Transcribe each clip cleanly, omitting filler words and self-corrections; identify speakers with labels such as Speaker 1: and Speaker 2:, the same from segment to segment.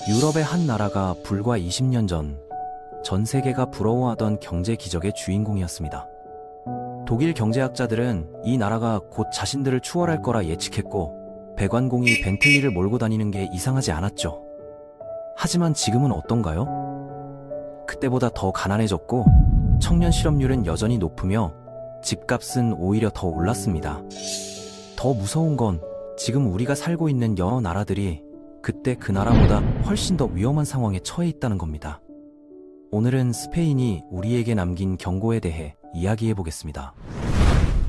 Speaker 1: 유럽의 한 나라가 불과 20년 전 세계가 부러워하던 경제 기적의 주인공이었습니다. 독일 경제학자들은 이 나라가 곧 자신들을 추월할 거라 예측했고, 배관공이 벤틀리를 몰고 다니는 게 이상하지 않았죠. 하지만 지금은 어떤가요? 그때보다 더 가난해졌고, 청년 실업률은 여전히 높으며 집값은 오히려 더 올랐습니다. 더 무서운 건 지금 우리가 살고 있는 여러 나라들이 그때 그 나라보다 훨씬 더 위험한 상황에 처해 있다는 겁니다. 오늘은 스페인이 우리에게 남긴 경고에 대해 이야기해 보겠습니다.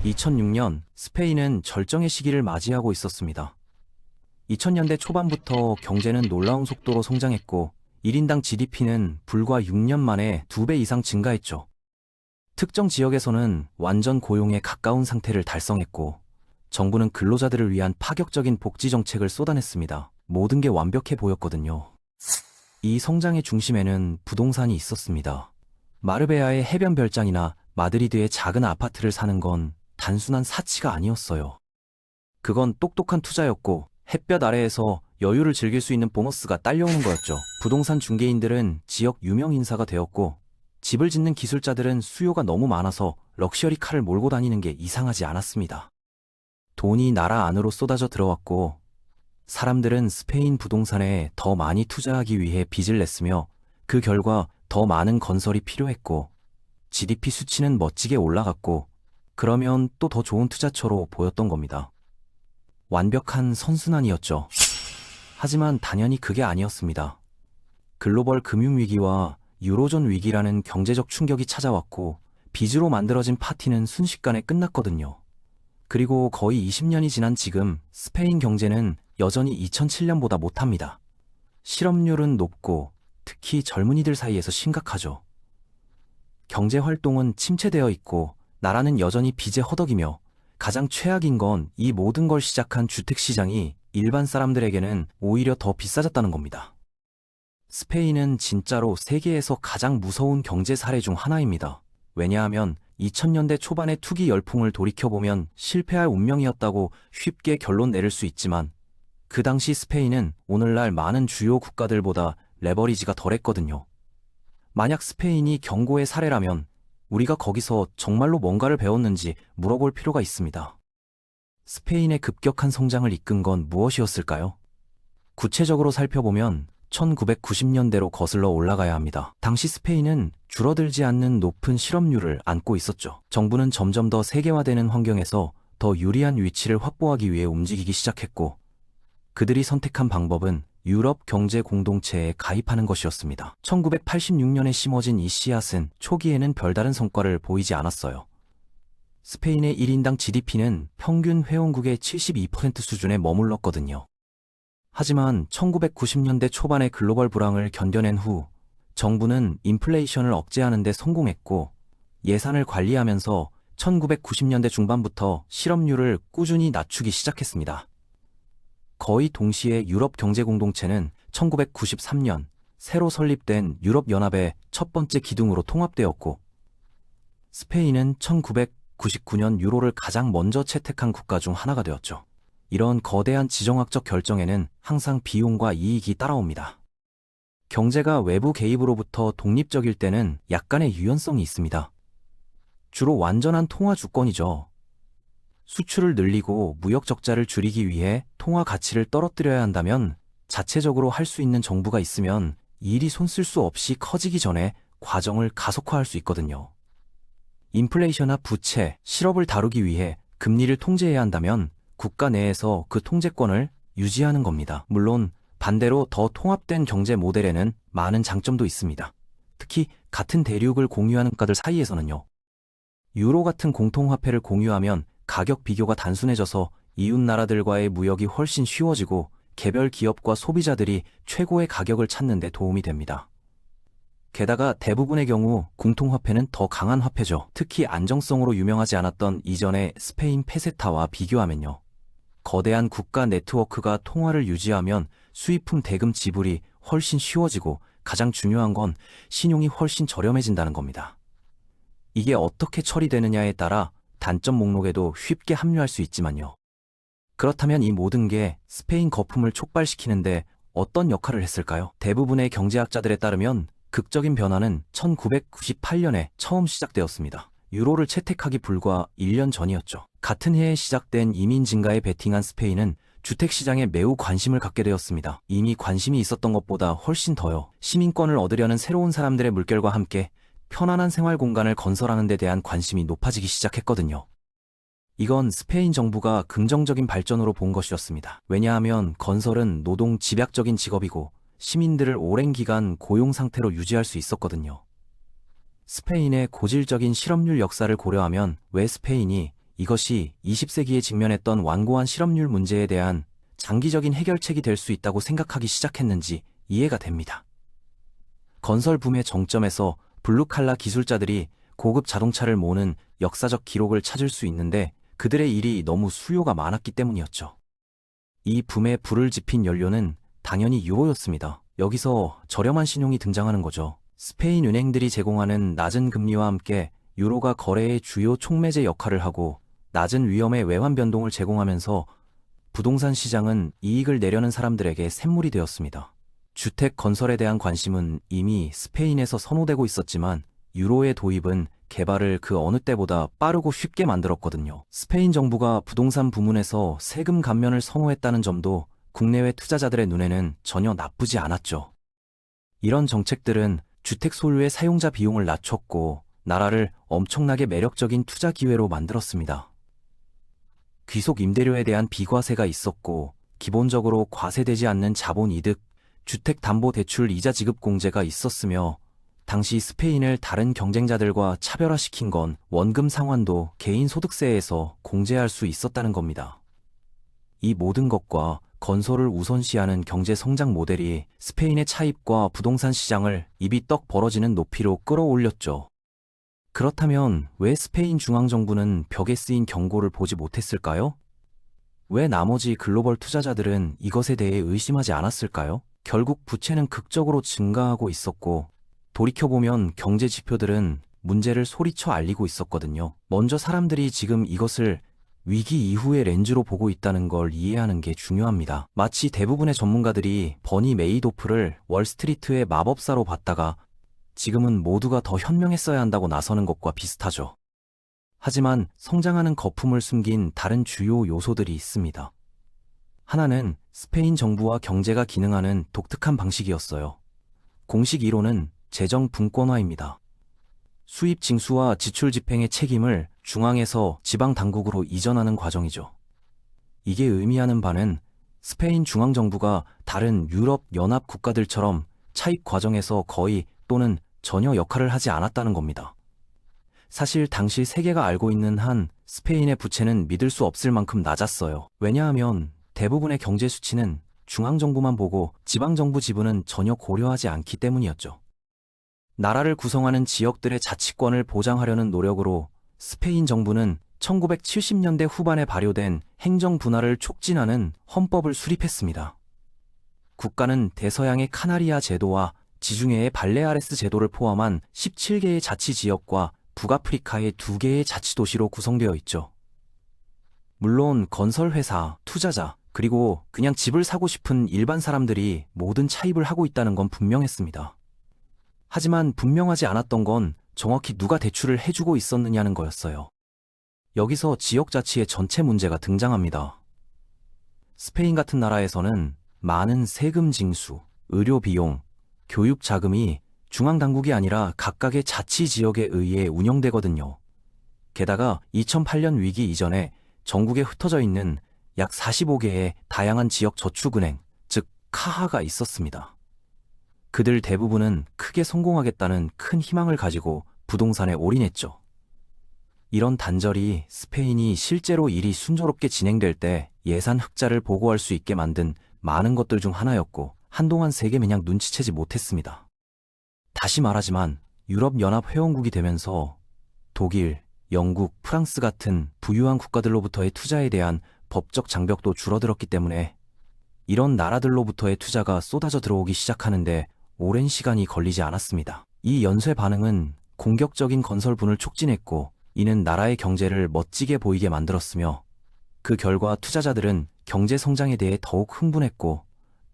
Speaker 1: 2006년 스페인은 절정의 시기를 맞이하고 있었습니다. 2000년대 초반부터 경제는 놀라운 속도로 성장했고 1인당 GDP는 불과 6년 만에 2배 이상 증가했죠. 특정 지역에서는 완전 고용에 가까운 상태를 달성했고 정부는 근로자들을 위한 파격적인 복지 정책을 쏟아냈습니다. 모든 게 완벽해 보였거든요. 이 성장의 중심에는 부동산이 있었습니다. 마르베야의 해변 별장이나 마드리드의 작은 아파트를 사는 건 단순한 사치가 아니었어요. 그건 똑똑한 투자였고 햇볕 아래에서 여유를 즐길 수 있는 보너스가 딸려오는 거였죠. 부동산 중개인들은 지역 유명 인사가 되었고 집을 짓는 기술자들은 수요가 너무 많아서 럭셔리 카를 몰고 다니는 게 이상하지 않았습니다. 돈이 나라 안으로 쏟아져 들어왔고 사람들은 스페인 부동산에 더 많이 투자하기 위해 빚을 냈으며 그 결과 더 많은 건설이 필요했고 GDP 수치는 멋지게 올라갔고 그러면 또 더 좋은 투자처로 보였던 겁니다. 완벽한 선순환이었죠. 하지만 당연히 그게 아니었습니다. 글로벌 금융위기와 유로존 위기라는 경제적 충격이 찾아왔고 빚으로 만들어진 파티는 순식간에 끝났거든요. 그리고 거의 20년이 지난 지금 스페인 경제는 여전히 2007년보다 못합니다. 실업률은 높고 특히 젊은이들 사이에서 심각하죠. 경제 활동은 침체되어 있고 나라는 여전히 빚에 허덕이며 가장 최악인 건 이 모든 걸 시작한 주택시장이 일반 사람들에게는 오히려 더 비싸졌다는 겁니다. 스페인은 진짜로 세계에서 가장 무서운 경제 사례 중 하나입니다. 왜냐하면 2000년대 초반의 투기 열풍을 돌이켜보면 실패할 운명이었다고 쉽게 결론 내릴 수 있지만 그 당시 스페인은 오늘날 많은 주요 국가들보다 레버리지가 덜했거든요. 만약 스페인이 경고의 사례라면 우리가 거기서 정말로 뭔가를 배웠는지 물어볼 필요가 있습니다. 스페인의 급격한 성장을 이끈 건 무엇이었을까요? 구체적으로 살펴보면 1990년대로 거슬러 올라가야 합니다. 당시 스페인은 줄어들지 않는 높은 실업률을 안고 있었죠. 정부는 점점 더 세계화되는 환경에서 더 유리한 위치를 확보하기 위해 움직이기 시작했고 그들이 선택한 방법은 유럽 경제 공동체에 가입하는 것이었습니다. 1986년에 심어진 이 씨앗은 초기에는 별다른 성과를 보이지 않았어요. 스페인의 1인당 GDP는 평균 회원국의 72% 수준에 머물렀거든요. 하지만 1990년대 초반의 글로벌 불황을 견뎌낸 후 정부는 인플레이션을 억제하는 데 성공했고 예산을 관리하면서 1990년대 중반부터 실업률을 꾸준히 낮추기 시작했습니다. 거의 동시에 유럽 경제 공동체는 1993년 새로 설립된 유럽연합의 첫 번째 기둥으로 통합되었고 스페인은 1999년 유로를 가장 먼저 채택한 국가 중 하나가 되었죠. 이런 거대한 지정학적 결정에는 항상 비용과 이익이 따라옵니다. 경제가 외부 개입으로부터 독립적일 때는 약간의 유연성이 있습니다. 주로 완전한 통화 주권이죠. 수출을 늘리고 무역 적자를 줄이기 위해 통화 가치를 떨어뜨려야 한다면 자체적으로 할 수 있는 정부가 있으면 일이 손 쓸 수 없이 커지기 전에 과정을 가속화할 수 있거든요. 인플레이션이나 부채, 실업을 다루기 위해 금리를 통제해야 한다면 국가 내에서 그 통제권을 유지하는 겁니다. 물론 반대로 더 통합된 경제 모델에는 많은 장점도 있습니다. 특히 같은 대륙을 공유하는 국가들 사이에서는요. 유로 같은 공통화폐를 공유하면 가격 비교가 단순해져서 이웃 나라들과의 무역이 훨씬 쉬워지고 개별 기업과 소비자들이 최고의 가격을 찾는 데 도움이 됩니다. 게다가 대부분의 경우 공통화폐는 더 강한 화폐죠. 특히 안정성으로 유명하지 않았던 이전의 스페인 페세타와 비교하면요. 거대한 국가 네트워크가 통화를 유지하면 수입품 대금 지불이 훨씬 쉬워지고 가장 중요한 건 신용이 훨씬 저렴해진다는 겁니다. 이게 어떻게 처리되느냐에 따라 단점 목록에도 쉽게 합류할 수 있지만요. 그렇다면 이 모든 게 스페인 거품을 촉발시키는데 어떤 역할을 했을까요? 대부분의 경제학자들에 따르면 극적인 변화는 1998년에 처음 시작되었습니다. 유로를 채택하기 불과 1년 전이었죠. 같은 해에 시작된 이민 증가에 베팅한 스페인은 주택시장에 매우 관심을 갖게 되었습니다. 이미 관심이 있었던 것보다 훨씬 더요. 시민권을 얻으려는 새로운 사람들의 물결과 함께 편안한 생활 공간을 건설하는 데 대한 관심이 높아지기 시작했거든요. 이건 스페인 정부가 긍정적인 발전으로 본 것이었습니다. 왜냐하면 건설은 노동 집약적인 직업이고 시민들을 오랜 기간 고용 상태로 유지할 수 있었거든요. 스페인의 고질적인 실업률 역사를 고려하면 왜 스페인이 이것이 20세기에 직면했던 완고한 실업률 문제에 대한 장기적인 해결책이 될 수 있다고 생각하기 시작했는지 이해가 됩니다. 건설 붐의 정점에서 블루칼라 기술자들이 고급 자동차를 모으는 역사적 기록을 찾을 수 있는데 그들의 일이 너무 수요가 많았기 때문이었죠. 이 붐에 불을 지핀 연료는 당연히 유로였습니다. 여기서 저렴한 신용이 등장하는 거죠. 스페인 은행들이 제공하는 낮은 금리와 함께 유로가 거래의 주요 촉매제 역할을 하고 낮은 위험의 외환 변동을 제공하면서 부동산 시장은 이익을 내려는 사람들에게 샘물이 되었습니다. 주택 건설에 대한 관심은 이미 스페인에서 선호되고 있었지만 유로의 도입은 개발을 그 어느 때보다 빠르고 쉽게 만들었거든요. 스페인 정부가 부동산 부문에서 세금 감면을 선호했다는 점도 국내외 투자자들의 눈에는 전혀 나쁘지 않았죠. 이런 정책들은 주택 소유의 사용자 비용을 낮췄고 나라를 엄청나게 매력적인 투자 기회로 만들었습니다. 귀속 임대료에 대한 비과세가 있었고 기본적으로 과세되지 않는 자본 이득, 주택담보대출 이자 지급 공제가 있었으며 당시 스페인을 다른 경쟁자들과 차별화시킨 건 원금 상환도 개인 소득세에서 공제할 수 있었다는 겁니다. 이 모든 것과 건설을 우선시하는 경제 성장 모델이 스페인의 차입과 부동산 시장을 입이 떡 벌어지는 높이로 끌어올렸죠. 그렇다면 왜 스페인 중앙정부는 벽에 쓰인 경고를 보지 못했을까요? 왜 나머지 글로벌 투자자들은 이것에 대해 의심하지 않았을까요? 결국 부채는 극적으로 증가하고 있었고 돌이켜보면 경제 지표들은 문제를 소리쳐 알리고 있었거든요. 먼저 사람들이 지금 이것을 위기 이후의 렌즈로 보고 있다는 걸 이해하는 게 중요합니다. 마치 대부분의 전문가들이 버니 메이도프를 월스트리트의 마법사로 봤다가 지금은 모두가 더 현명했어야 한다고 나서는 것과 비슷하죠. 하지만 성장하는 거품을 숨긴 다른 주요 요소들이 있습니다. 하나는 스페인 정부와 경제가 기능하는 독특한 방식이었어요. 공식 이론은 재정 분권화입니다. 수입 징수와 지출 집행의 책임을 중앙에서 지방 당국으로 이전하는 과정이죠. 이게 의미하는 바는 스페인 중앙정부가 다른 유럽 연합 국가들처럼 차입 과정에서 거의 또는 전혀 역할을 하지 않았다는 겁니다. 사실 당시 세계가 알고 있는 한 스페인의 부채는 믿을 수 없을 만큼 낮았어요. 왜냐하면 대부분의 경제 수치는 중앙정부만 보고 지방정부 지분은 전혀 고려하지 않기 때문이었죠. 나라를 구성하는 지역들의 자치권을 보장하려는 노력으로 스페인 정부는 1970년대 후반에 발효된 행정 분할을 촉진하는 헌법을 수립했습니다. 국가는 대서양의 카나리아 제도와 지중해의 발레아레스 제도를 포함한 17개의 자치지역과 북아프리카의 2개의 자치도시로 구성되어 있죠. 물론 건설회사, 투자자, 그리고 그냥 집을 사고 싶은 일반 사람들이 모든 차입을 하고 있다는 건 분명했습니다. 하지만 분명하지 않았던 건 정확히 누가 대출을 해주고 있었느냐는 거였어요. 여기서 지역자치의 전체 문제가 등장합니다. 스페인 같은 나라에서는 많은 세금 징수, 의료 비용, 교육 자금이 중앙당국이 아니라 각각의 자치지역에 의해 운영되거든요. 게다가 2008년 위기 이전에 전국에 흩어져 있는 약 45개의 다양한 지역 저축은행, 즉 카하가 있었습니다. 그들 대부분은 크게 성공하겠다는 큰 희망을 가지고 부동산에 올인했죠. 이런 단절이 스페인이 실제로 일이 순조롭게 진행될 때 예산 흑자를 보고할 수 있게 만든 많은 것들 중 하나였고 한동안 세계 마냥 눈치채지 못했습니다. 다시 말하지만 유럽연합 회원국이 되면서 독일, 영국, 프랑스 같은 부유한 국가들로부터의 투자에 대한 법적 장벽도 줄어들었기 때문에 이런 나라들로부터의 투자가 쏟아져 들어오기 시작하는데 오랜 시간이 걸리지 않았습니다. 이 연쇄 반응은 공격적인 건설분을 촉진했고 이는 나라의 경제를 멋지게 보이게 만들었으며 그 결과 투자자들은 경제 성장에 대해 더욱 흥분했고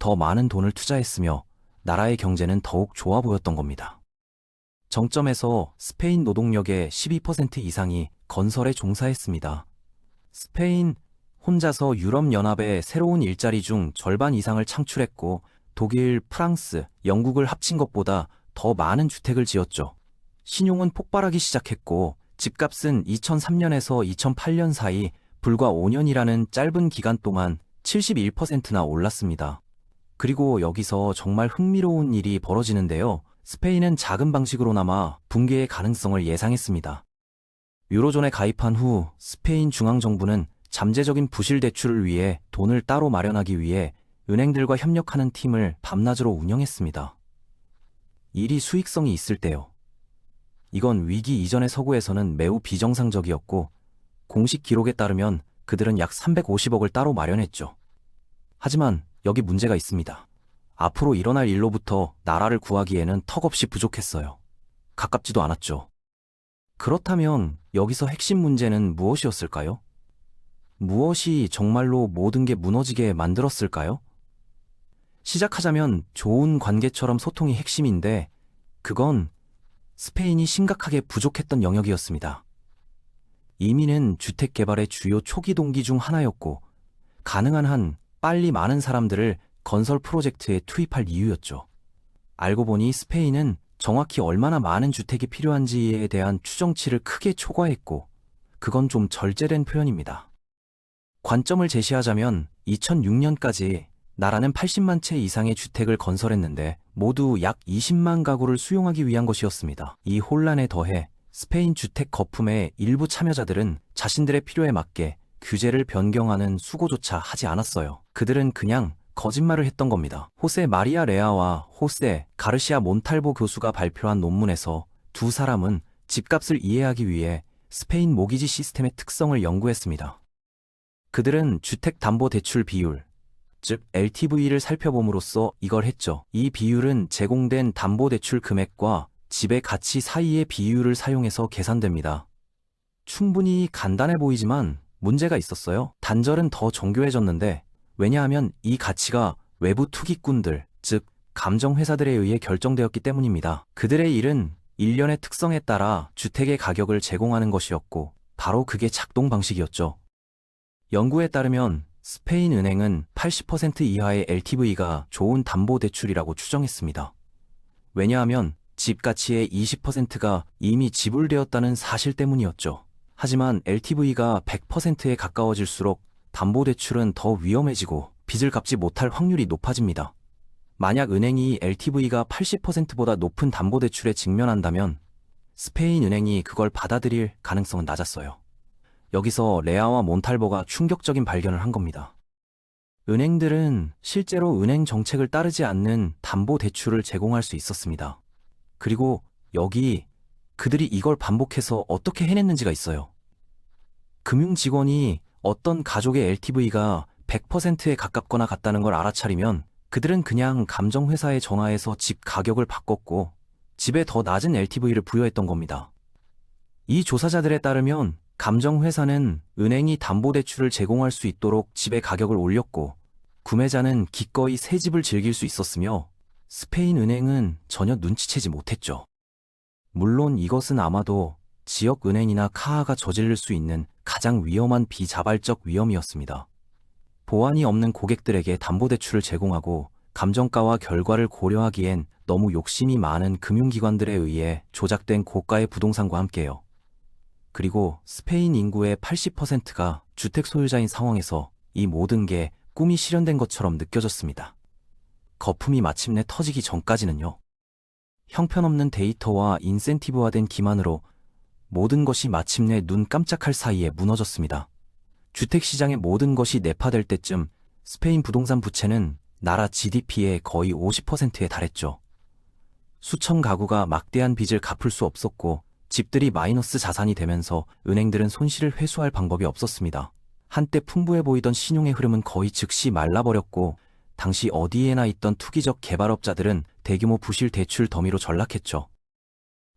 Speaker 1: 더 많은 돈을 투자했으며 나라의 경제는 더욱 좋아 보였던 겁니다. 정점에서 스페인 노동력의 12% 이상이 건설에 종사했습니다. 스페인 혼자서 유럽연합의 새로운 일자리 중 절반 이상을 창출했고 독일, 프랑스, 영국을 합친 것보다 더 많은 주택을 지었죠. 신용은 폭발하기 시작했고 집값은 2003년에서 2008년 사이 불과 5년이라는 짧은 기간 동안 71%나 올랐습니다. 그리고 여기서 정말 흥미로운 일이 벌어지는데요. 스페인은 작은 방식으로나마 붕괴의 가능성을 예상했습니다. 유로존에 가입한 후 스페인 중앙정부는 잠재적인 부실 대출을 위해 돈을 따로 마련하기 위해 은행들과 협력하는 팀을 밤낮으로 운영했습니다. 일이 수익성이 있을 때요. 이건 위기 이전의 서구에서는 매우 비정상적이었고 공식 기록에 따르면 그들은 약 350억을 따로 마련했죠. 하지만 여기 문제가 있습니다. 앞으로 일어날 일로부터 나라를 구하기에는 턱없이 부족했어요. 가깝지도 않았죠. 그렇다면 여기서 핵심 문제는 무엇이었을까요? 무엇이 정말로 모든 게 무너지게 만들었을까요? 시작하자면 좋은 관계처럼 소통이 핵심인데 그건 스페인이 심각하게 부족했던 영역이었습니다. 이민은 주택 개발의 주요 초기 동기 중 하나였고 가능한 한 빨리 많은 사람들을 건설 프로젝트에 투입할 이유였죠. 알고 보니 스페인은 정확히 얼마나 많은 주택이 필요한지에 대한 추정치를 크게 초과했고 그건 좀 절제된 표현입니다. 관점을 제시하자면 2006년까지 나라는 80만 채 이상의 주택을 건설했는데 모두 약 20만 가구를 수용하기 위한 것이었습니다. 이 혼란에 더해 스페인 주택 거품의 일부 참여자들은 자신들의 필요에 맞게 규제를 변경하는 수고조차 하지 않았어요. 그들은 그냥 거짓말을 했던 겁니다. 호세 마리아 레아와 호세 가르시아 몬탈보 교수가 발표한 논문에서 두 사람은 집값을 이해하기 위해 스페인 모기지 시스템의 특성을 연구했습니다. 그들은 주택담보대출 비율, 즉 LTV를 살펴봄으로써 이걸 했죠. 이 비율은 제공된 담보대출 금액과 집의 가치 사이의 비율을 사용해서 계산됩니다. 충분히 간단해 보이지만 문제가 있었어요. 단절은 더 정교해졌는데 왜냐하면 이 가치가 외부 투기꾼들, 즉 감정회사들에 의해 결정되었기 때문입니다. 그들의 일은 일련의 특성에 따라 주택의 가격을 제공하는 것이었고 바로 그게 작동 방식이었죠. 연구에 따르면 스페인 은행은 80% 이하의 LTV가 좋은 담보대출이라고 추정했습니다. 왜냐하면 집 가치의 20%가 이미 지불되었다는 사실 때문이었죠. 하지만 LTV가 100%에 가까워질수록 담보대출은 더 위험해지고 빚을 갚지 못할 확률이 높아집니다. 만약 은행이 LTV가 80%보다 높은 담보대출에 직면한다면 스페인 은행이 그걸 받아들일 가능성은 낮았어요. 여기서 레아와 몬탈보가 충격적인 발견을 한 겁니다. 은행들은 실제로 은행 정책을 따르지 않는 담보대출을 제공할 수 있었습니다. 그리고 여기 그들이 이걸 반복해서 어떻게 해냈는지가 있어요. 금융직원이 어떤 가족의 LTV가 100%에 가깝거나 같다는 걸 알아차리면 그들은 그냥 감정회사에 전화해서 집 가격을 바꿨고 집에 더 낮은 LTV를 부여했던 겁니다. 이 조사자들에 따르면 감정회사는 은행이 담보대출을 제공할 수 있도록 집의 가격을 올렸고 구매자는 기꺼이 새 집을 즐길 수 있었으며 스페인 은행은 전혀 눈치채지 못했죠. 물론 이것은 아마도 지역은행이나 카하가 저지를 수 있는 가장 위험한 비자발적 위험이었습니다. 보안이 없는 고객들에게 담보대출을 제공하고 감정가와 결과를 고려하기엔 너무 욕심이 많은 금융기관들에 의해 조작된 고가의 부동산과 함께요. 그리고 스페인 인구의 80%가 주택 소유자인 상황에서 이 모든 게 꿈이 실현된 것처럼 느껴졌습니다. 거품이 마침내 터지기 전까지는요. 형편없는 데이터와 인센티브화된 기만으로 모든 것이 마침내 눈 깜짝할 사이에 무너졌습니다. 주택시장의 모든 것이 내파될 때쯤 스페인 부동산 부채는 나라 GDP의 거의 50%에 달했죠. 수천 가구가 막대한 빚을 갚을 수 없었고 집들이 마이너스 자산이 되면서 은행들은 손실을 회수할 방법이 없었습니다. 한때 풍부해 보이던 신용의 흐름은 거의 즉시 말라버렸고 당시 어디에나 있던 투기적 개발업자들은 대규모 부실 대출 더미로 전락했죠.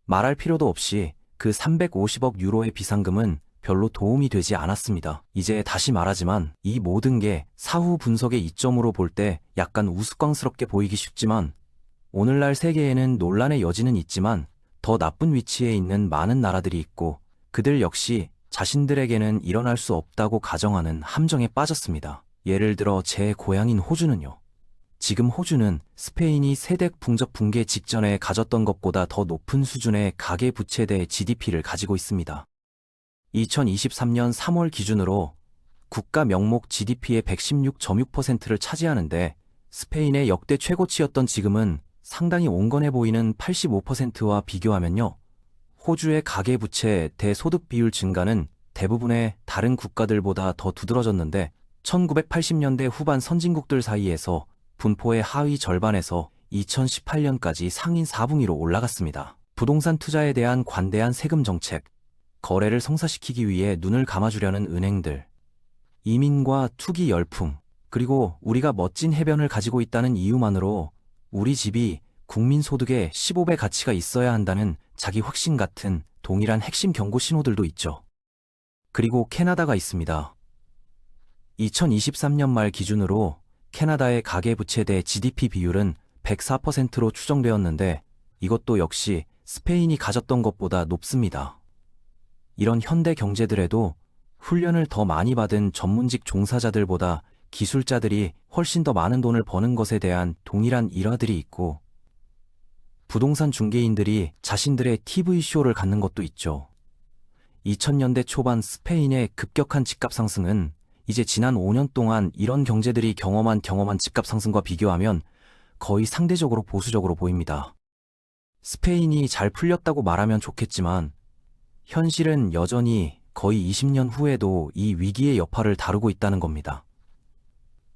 Speaker 1: 말할 필요도 없이 그 350억 유로의 비상금은 별로 도움이 되지 않았습니다. 이제 다시 말하지만 이 모든 게 사후 분석의 이점으로 볼 때 약간 우스꽝스럽게 보이기 쉽지만 오늘날 세계에는 논란의 여지는 있지만 더 나쁜 위치에 있는 많은 나라들이 있고 그들 역시 자신들에게는 일어날 수 없다고 가정하는 함정에 빠졌습니다. 예를 들어 제 고향인 호주는요. 지금 호주는 스페인이 세댁 풍적 붕괴 직전에 가졌던 것보다 더 높은 수준의 가계부채 대 GDP를 가지고 있습니다. 2023년 3월 기준으로 국가 명목 GDP의 116.6%를 차지하는데 스페인의 역대 최고치였던 지금은 상당히 온건해 보이는 85%와 비교하면요. 호주의 가계부채 대소득 비율 증가는 대부분의 다른 국가들보다 더 두드러졌는데 1980년대 후반 선진국들 사이에서 분포의 하위 절반에서 2018년까지 상인 4분위로 올라갔습니다. 부동산 투자에 대한 관대한 세금 정책, 거래를 성사시키기 위해 눈을 감아주려는 은행들, 이민과 투기 열풍, 그리고 우리가 멋진 해변을 가지고 있다는 이유만으로 우리 집이 국민 소득의 15배 가치가 있어야 한다는 자기 확신 같은 동일한 핵심 경고 신호들도 있죠. 그리고 캐나다가 있습니다. 2023년 말 기준으로 캐나다의 가계부채 대 GDP 비율은 104%로 추정되었는데 이것도 역시 스페인이 가졌던 것보다 높습니다. 이런 현대 경제들에도 훈련을 더 많이 받은 전문직 종사자들보다 기술자들이 훨씬 더 많은 돈을 버는 것에 대한 동일한 일화들이 있고 부동산 중개인들이 자신들의 TV쇼를 갖는 것도 있죠. 2000년대 초반 스페인의 급격한 집값 상승은 이제 지난 5년 동안 이런 경제들이 경험한 집값 상승과 비교하면 거의 상대적으로 보수적으로 보입니다. 스페인이 잘 풀렸다고 말하면 좋겠지만 현실은 여전히 거의 20년 후에도 이 위기의 여파를 다루고 있다는 겁니다.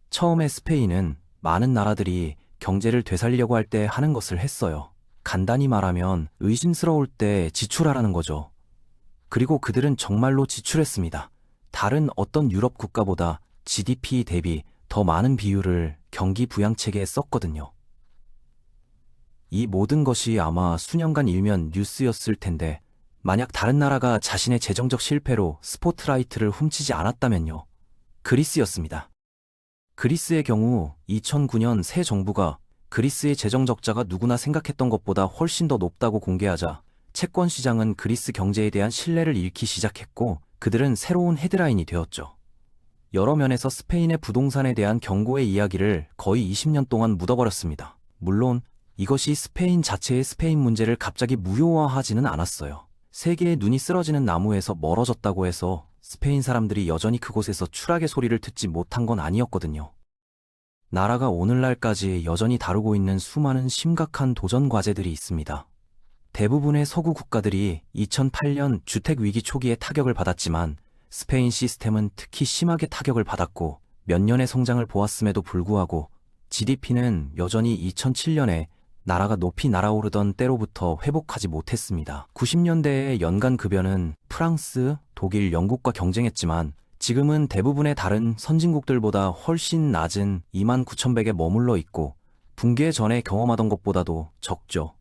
Speaker 1: 처음에 스페인은 많은 나라들이 경제를 되살리려고 할 때 하는 것을 했어요. 간단히 말하면 의심스러울 때 지출하라는 거죠. 그리고 그들은 정말로 지출했습니다. 다른 어떤 유럽 국가보다 GDP 대비 더 많은 비율을 경기 부양책에 썼거든요. 이 모든 것이 아마 수년간 일면 뉴스였을 텐데 만약 다른 나라가 자신의 재정적 실패로 스포트라이트를 훔치지 않았다면요. 그리스였습니다. 그리스의 경우 2009년 새 정부가 그리스의 재정 적자가 누구나 생각했던 것보다 훨씬 더 높다고 공개하자 채권 시장은 그리스 경제에 대한 신뢰를 잃기 시작했고 그들은 새로운 헤드라인이 되었죠. 여러 면에서 스페인의 부동산에 대한 경고의 이야기를 거의 20년 동안 묻어버렸습니다. 물론 이것이 스페인 자체의 스페인 문제를 갑자기 무효화하지는 않았어요. 세계의 눈이 쓰러지는 나무에서 멀어졌다고 해서 스페인 사람들이 여전히 그곳에서 추락의 소리를 듣지 못한 건 아니었거든요. 나라가 오늘날까지 여전히 다루고 있는 수많은 심각한 도전 과제들이 있습니다. 대부분의 서구 국가들이 2008년 주택위기 초기에 타격을 받았지만 스페인 시스템은 특히 심하게 타격을 받았고 몇 년의 성장을 보았음에도 불구하고 GDP는 여전히 2007년에 나라가 높이 날아오르던 때로부터 회복하지 못했습니다. 90년대의 연간 급여는 프랑스, 독일, 영국과 경쟁했지만 지금은 대부분의 다른 선진국들보다 훨씬 낮은 29,100에 머물러 있고 붕괴 전에 경험하던 것보다도 적죠.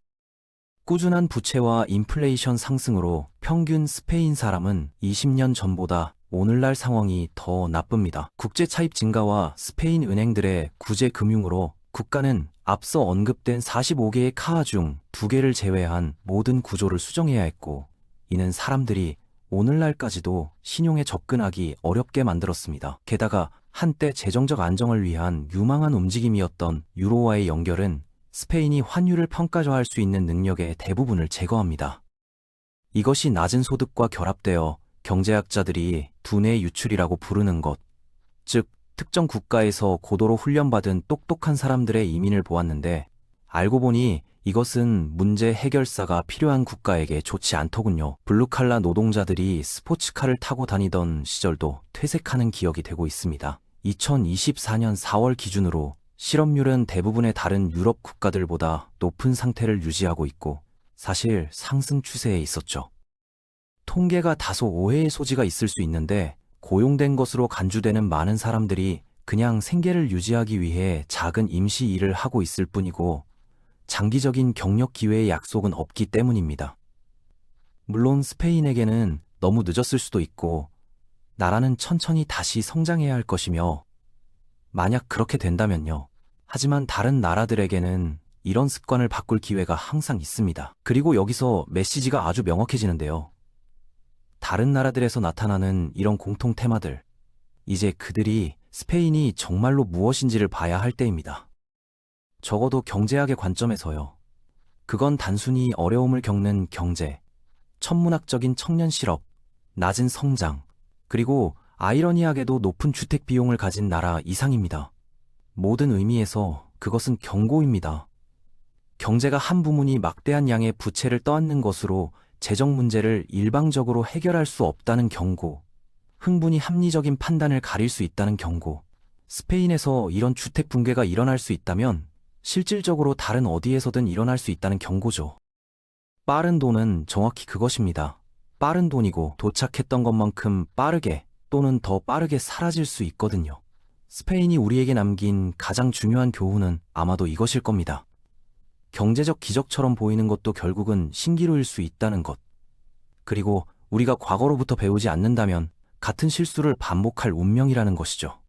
Speaker 1: 꾸준한 부채와 인플레이션 상승으로 평균 스페인 사람은 20년 전보다 오늘날 상황이 더 나쁩니다. 국제 차입 증가와 스페인 은행들의 구제 금융으로 국가는 앞서 언급된 45개의 카하 중 2개를 제외한 모든 구조를 수정해야 했고 이는 사람들이 오늘날까지도 신용에 접근하기 어렵게 만들었습니다. 게다가 한때 재정적 안정을 위한 유망한 움직임이었던 유로와의 연결은 스페인이 환율을 평가할 수 있는 능력의 대부분을 제거합니다. 이것이 낮은 소득과 결합되어 경제학자들이 두뇌 유출이라고 부르는 것, 즉 특정 국가에서 고도로 훈련받은 똑똑한 사람들의 이민을 보았는데 알고 보니 이것은 문제 해결사가 필요한 국가에게 좋지 않더군요. 블루칼라 노동자들이 스포츠카를 타고 다니던 시절도 퇴색하는 기억이 되고 있습니다. 2024년 4월 기준으로 실업률은 대부분의 다른 유럽 국가들보다 높은 상태를 유지하고 있고 사실 상승 추세에 있었죠. 통계가 다소 오해의 소지가 있을 수 있는데 고용된 것으로 간주되는 많은 사람들이 그냥 생계를 유지하기 위해 작은 임시 일을 하고 있을 뿐이고 장기적인 경력 기회의 약속은 없기 때문입니다. 물론 스페인에게는 너무 늦었을 수도 있고, 나라는 천천히 다시 성장해야 할 것이며, 만약 그렇게 된다면요. 하지만 다른 나라들에게는 이런 습관을 바꿀 기회가 항상 있습니다. 그리고 여기서 메시지가 아주 명확해지는데요. 다른 나라들에서 나타나는 이런 공통 테마들, 이제 그들이 스페인이 정말로 무엇인지를 봐야 할 때입니다. 적어도 경제학의 관점에서요. 그건 단순히 어려움을 겪는 경제, 천문학적인 청년 실업, 낮은 성장, 그리고 아이러니하게도 높은 주택 비용을 가진 나라 이상입니다. 모든 의미에서 그것은 경고입니다. 경제가 한 부문이 막대한 양의 부채를 떠안는 것으로 재정 문제를 일방적으로 해결할 수 없다는 경고, 흥분이 합리적인 판단을 가릴 수 있다는 경고, 스페인에서 이런 주택 붕괴가 일어날 수 있다면 실질적으로 다른 어디에서든 일어날 수 있다는 경고죠. 빠른 돈은 정확히 그것입니다. 빠른 돈이고 도착했던 것만큼 빠르게 또는 더 빠르게 사라질 수 있거든요. 스페인이 우리에게 남긴 가장 중요한 교훈은 아마도 이것일 겁니다. 경제적 기적처럼 보이는 것도 결국은 신기루일 수 있다는 것. 그리고 우리가 과거로부터 배우지 않는다면 같은 실수를 반복할 운명이라는 것이죠.